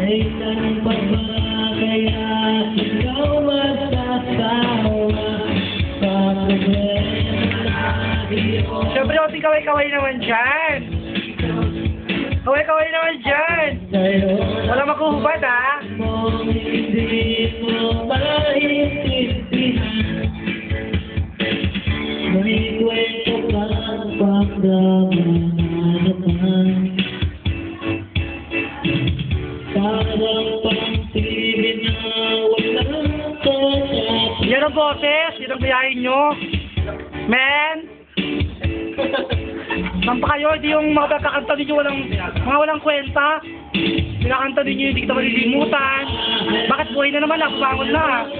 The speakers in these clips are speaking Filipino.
Kailan pa ba kaya ikaw magsasawa sa problema na iyon? Siyempre, o kaway-kaway naman dyan. Kaway-kaway naman dyan. Wala makuhubad, ha? Kung hindi mo maintindihan, may kwento kang pagdamanapan. Parang pang-TV na walang kasap. Yan ang boses. Yan ang biyahin nyo. Men! Nampa kayo, hindi yung mga kakanta ninyo walang kwenta. Pinakanta ninyo, hindi kita malilimutan. Bakit buhay na naman, napabangon na.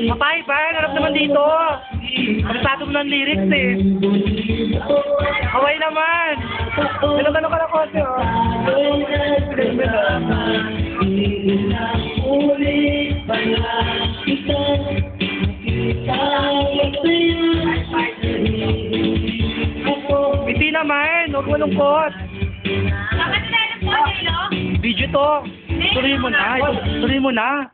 Patay ba? Harap naman dito. Kansado mo ng lyrics eh. Kaway naman. Tinatano ka na kasi oh. Hindi naman. Huwag malungkot. Video to. Tuloy mo na. Tuloy mo na.